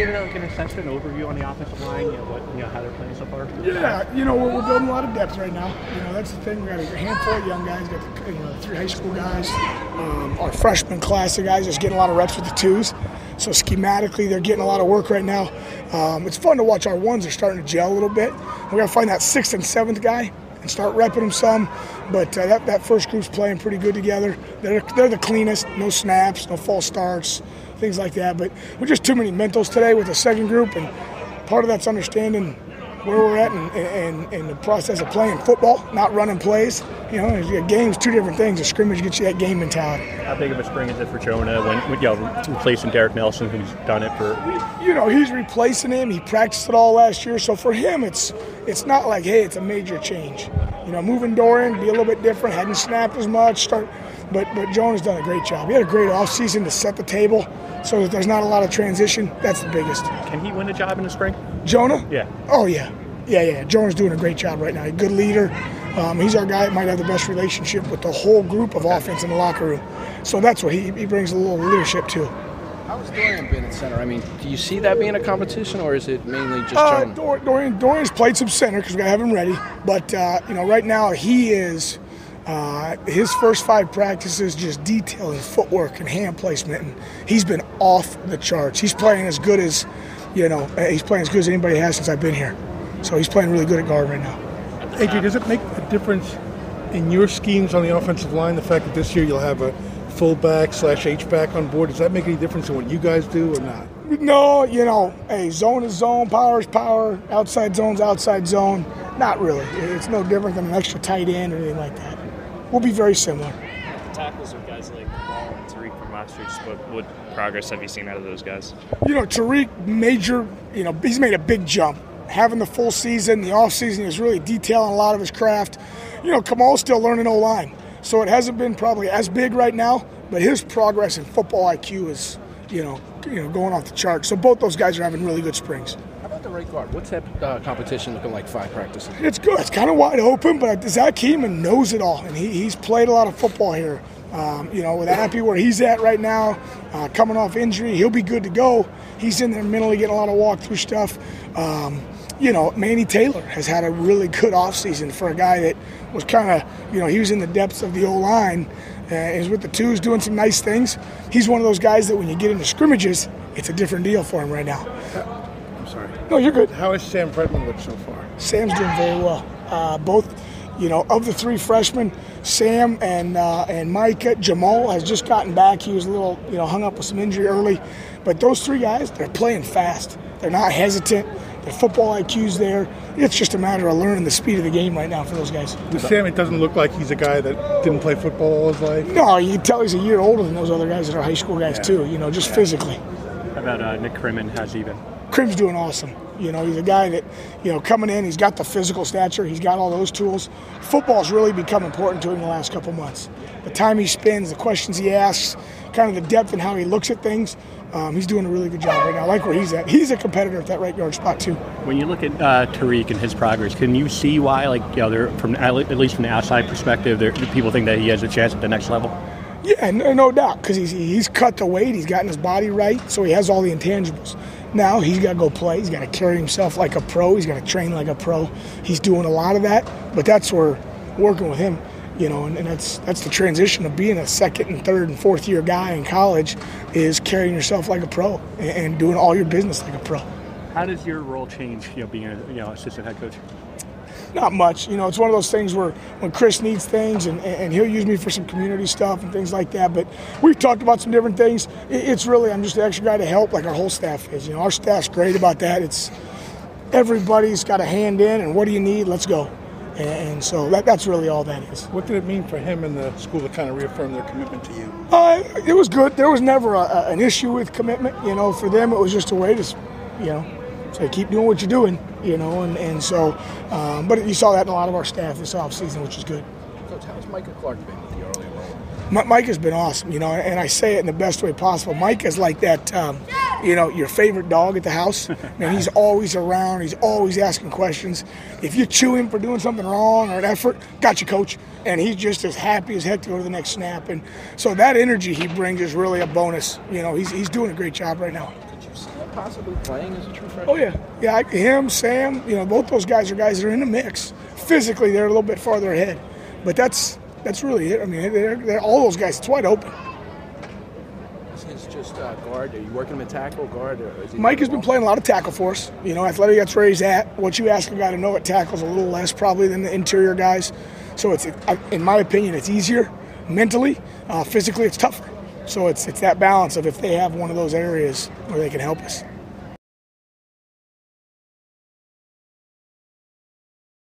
give a sense of an overview on the offensive line? How they're playing so far? Yeah, we're building a lot of depth right now. That's the thing. We got a handful of young guys. Got the 3 high school guys. Our freshman class of guys just getting a lot of reps with the 2s. So schematically, they're getting a lot of work right now. It's fun to watch our 1s are starting to gel a little bit. We got to find that 6th and 7th guy and start repping them some. But that first group's playing pretty good together. They're the cleanest. No snaps, no false starts, things like that. But we're just too many mentals today with the second group, and part of that's understanding where we're at and the process of playing football, not running plays. A game's 2 different things. A scrimmage gets you that game mentality. How big of a spring is it for Jonah when replacing Derek Nelson, who's done it for? He's replacing him. He practiced it all last year, so for him, it's not like, hey, it's a major change. Moving Dorian, be a little bit different. Hadn't snapped as much. But Jonah's done a great job. He had a great offseason to set the table, so that there's not a lot of transition. That's the biggest. Can he win a job in the spring? Jonah? Yeah. Oh, yeah. Yeah. Jonah's doing a great job right now. He's a good leader. He's our guy that might have the best relationship with the whole group of offense in the locker room. So that's what he brings a little leadership to. How's Dorian been at center? I mean, do you see that being a competition, or is it mainly just Jonah? Dorian's played some center because we got to have him ready. But, right now he is his first 5 practices just detailing footwork and hand placement, and he's been off the charts. He's playing as good as anybody has since I've been here. So he's playing really good at guard right now. AJ, does it make a difference in your schemes on the offensive line, the fact that this year you'll have a fullback / H-back on board? Does that make any difference in what you guys do or not? No, zone is zone, power is power, outside zone's outside zone. Not really. It's no different than an extra tight end or anything like that. We'll be very similar. The tackles with guys like Ball and Tariq from last week, what progress have you seen out of those guys? Tariq, he's made a big jump. Having the full season, the off season is really detailing a lot of his craft. Kamal's still learning O-line, so it hasn't been probably as big right now, but his progress in football IQ is, going off the charts. So both those guys are having really good springs. How about the right guard? What's that competition looking like 5 practices? It's good. It's kind of wide open, but Zach Heeman knows it all, and he's played a lot of football here. With happy where he's at right now, coming off injury, he'll be good to go. He's in there mentally getting a lot of walkthrough stuff. Manny Taylor has had a really good offseason for a guy that was kind of, he was in the depths of the O-line. He's with the 2s doing some nice things. He's one of those guys that when you get into scrimmages, it's a different deal for him right now. I'm sorry. No, you're good. How has Sam Fredman looked so far? Sam's doing very well. Both, of the 3 freshmen, Sam and Micah, Jamal has just gotten back. He was a little, hung up with some injury early. But those 3 guys, they're playing fast. They're not hesitant. Their football IQ's there. It's just a matter of learning the speed of the game right now for those guys. To Sam, it doesn't look like he's a guy that didn't play football all his life? No, you can tell he's a year older than those other guys that are high school guys too, physically. How about Nick Crimmin? How's he been? Crim's doing awesome. He's a guy that, coming in, he's got the physical stature, he's got all those tools. Football's really become important to him in the last couple months. The time he spends, the questions he asks, kind of the depth and how he looks at things, he's doing a really good job right now. I like where he's at. He's a competitor at that right guard spot too. When you look at Tariq and his progress, can you see why, they're from at least from the outside perspective, people think that he has a chance at the next level? Yeah, no doubt, because he's cut the weight, he's gotten his body right, so he has all the intangibles. Now he's got to go play, he's got to carry himself like a pro, he's got to train like a pro. He's doing a lot of that, but that's where working with him, and that's the transition of being a 2nd and 3rd and 4th year guy in college is carrying yourself like a pro and doing all your business like a pro. How does your role change, being a assistant head coach? Not much. It's one of those things where when Chris needs things and he'll use me for some community stuff and things like that. But we've talked about some different things. It's really, I'm just the extra guy to help like our whole staff is. Our staff's great about that. It's everybody's got a hand in and what do you need? Let's go. And so that's really all that is. What did it mean for him and the school to kind of reaffirm their commitment to you? It was good. There was never an issue with commitment. For them it was just a way to, say keep doing what you're doing. And so, but you saw that in a lot of our staff this offseason, which is good. Coach, how's Micah Clark been with the early role? Micah's been awesome, and I say it in the best way possible. Micah's like that, your favorite dog at the house. Man, he's always around. He's always asking questions. If you chew him for doing something wrong or an effort, got you, coach. And he's just as happy as heck to go to the next snap. And so that energy he brings is really a bonus. He's doing a great job right now. Could you see him possibly playing as a true freshman? Oh yeah. Him, Sam. Both those guys that are in the mix. Physically, they're a little bit farther ahead, but that's really it. I mean, they're all those guys. It's wide open. It's just guard. Are you working him at tackle, guard? Or is he Mike has been playing a lot of tackle for us. Athletic, that's where he's at. What you ask a guy to know at tackle is a little less probably than the interior guys. So it's, in my opinion, it's easier mentally. Physically, it's tougher. So it's that balance of if they have one of those areas where they can help us.